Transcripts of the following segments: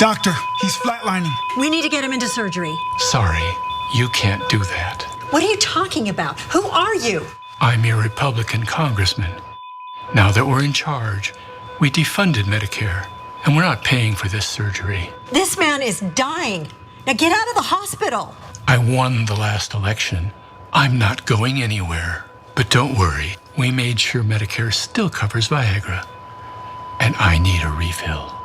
Doctor, he's flatlining. We need to get him into surgery. Sorry, you can't do that. What are you talking about? Who are you? I'm your Republican congressman. Now that we're in charge, we defunded Medicare, and we're not paying for this surgery. This man is dying. Now get out of the hospital. I won the last election. I'm not going anywhere. But don't worry, we made sure Medicare still covers Viagra. And I need a refill.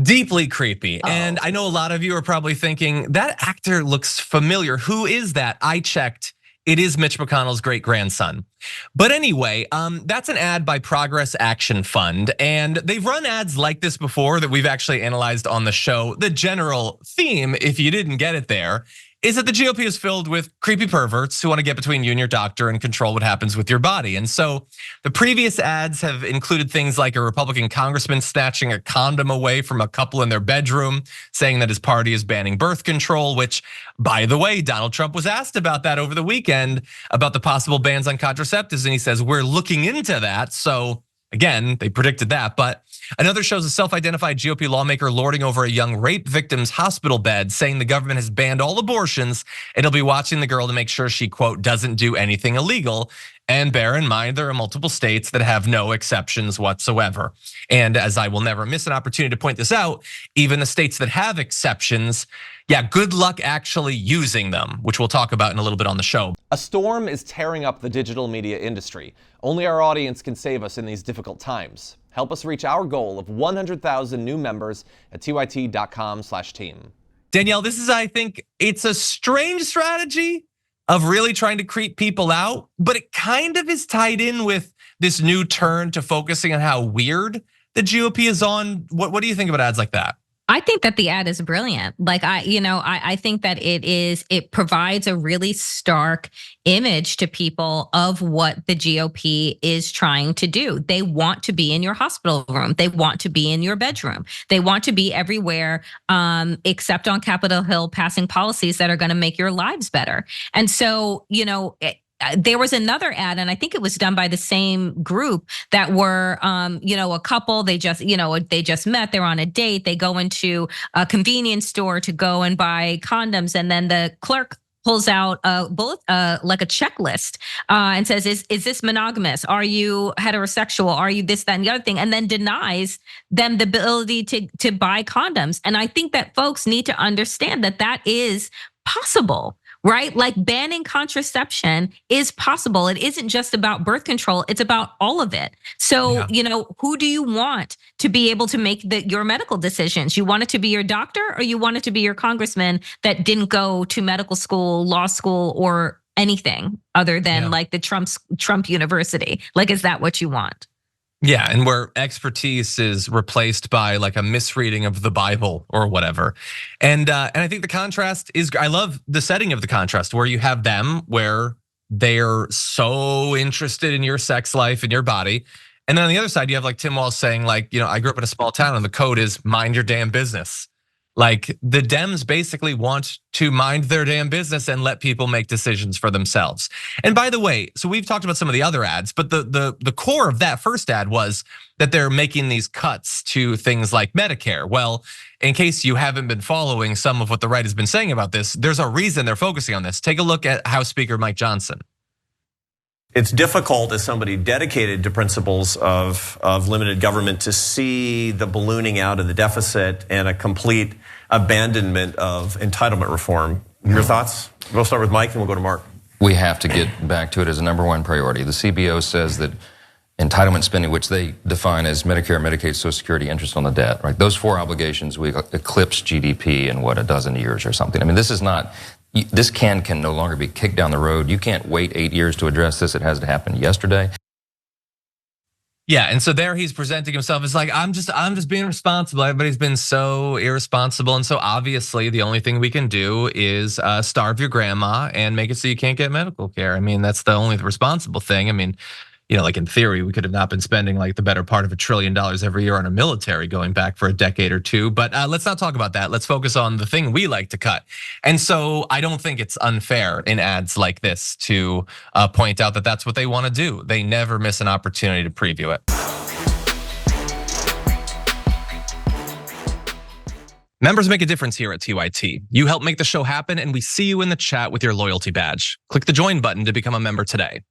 Deeply creepy. And I know a lot of you are probably thinking, that actor looks familiar. Who is that? I checked. It is Mitch McConnell's great grandson. But anyway, that's an ad by Progress Action Fund. And they've run ads like this before that we've actually analyzed on the show. The general theme, if you didn't get it there, is that the GOP is filled with creepy perverts who want to get between you and your doctor and control what happens with your body. And so the previous ads have included things like a Republican congressman snatching a condom away from a couple in their bedroom, saying that his party is banning birth control, which, by the way, Donald Trump was asked about that over the weekend, about the possible bans on contraceptives. And he says, we're looking into that. So again, they predicted that. But another shows a self-identified GOP lawmaker lording over a young rape victim's hospital bed, saying the government has banned all abortions and he'll be watching the girl to make sure she, quote, doesn't do anything illegal. And bear in mind, there are multiple states that have no exceptions whatsoever. And as I will never miss an opportunity to point this out, even the states that have exceptions, yeah, good luck actually using them, which we'll talk about in a little bit on the show. A storm is tearing up the digital media industry. Only our audience can save us in these difficult times. Help us reach our goal of 100,000 new members at tyt.com/team. Danielle, this is, I think, it's a strange strategy of really trying to creep people out, but it kind of is tied in with this new turn to focusing on how weird the GOP is on. What do you think about ads like that? I think that the ad is brilliant. Like I think that it provides a really stark image to people of what the GOP is trying to do. They want to be in your hospital room. They want to be in your bedroom. They want to be everywhere except on Capitol Hill, passing policies that are going to make your lives better. And so, there was another ad, and I think it was done by the same group that were, a couple. They just met. They're on a date. They go into a convenience store to go and buy condoms, and then the clerk pulls out like a checklist and says, "Is this monogamous? Are you heterosexual? Are you this, that, and the other thing?" And then denies them the ability to buy condoms. And I think that folks need to understand that that is possible. Right? Like banning contraception is possible. It isn't just about birth control. It's about all of it. So, who do you want to be able to make your medical decisions? You want it to be your doctor, or you want it to be your congressman that didn't go to medical school, law school, or anything other than like the Trump University? Like, is that what you want? Yeah, and where expertise is replaced by like a misreading of the Bible or whatever. And I think the contrast is, I love the setting of the contrast where you have them where they're so interested in your sex life and your body. And then on the other side, you have like Tim Walz saying like, I grew up in a small town and the code is mind your damn business. Like the Dems basically want to mind their damn business and let people make decisions for themselves. And by the way, so we've talked about some of the other ads, but the core of that first ad was that they're making these cuts to things like Medicare. Well, in case you haven't been following some of what the right has been saying about this, there's a reason they're focusing on this. Take a look at House Speaker Mike Johnson. It's difficult as somebody dedicated to principles of limited government to see the ballooning out of the deficit and a complete abandonment of entitlement reform. Your thoughts? We'll start with Mike and we'll go to Mark. We have to get back to it as a number one priority. The CBO says that entitlement spending, which they define as Medicare, Medicaid, Social Security, interest on the debt, right? Those four obligations will eclipse GDP in a dozen years or something. I mean, this can no longer be kicked down the road. You can't wait 8 years to address this. It has to happen yesterday. Yeah, and so there he's presenting himself as like, I'm just being responsible. Everybody's been so irresponsible. And so obviously the only thing we can do is starve your grandma and make it so you can't get medical care. I mean, that's the only responsible thing. I mean, like in theory, we could have not been spending like the better part of $1 trillion every year on a military going back for a decade or two. But let's not talk about that. Let's focus on the thing we like to cut. And so I don't think it's unfair in ads like this to point out that that's what they want to do. They never miss an opportunity to preview it. Members make a difference here at TYT. You help make the show happen, and we see you in the chat with your loyalty badge. Click the join button to become a member today.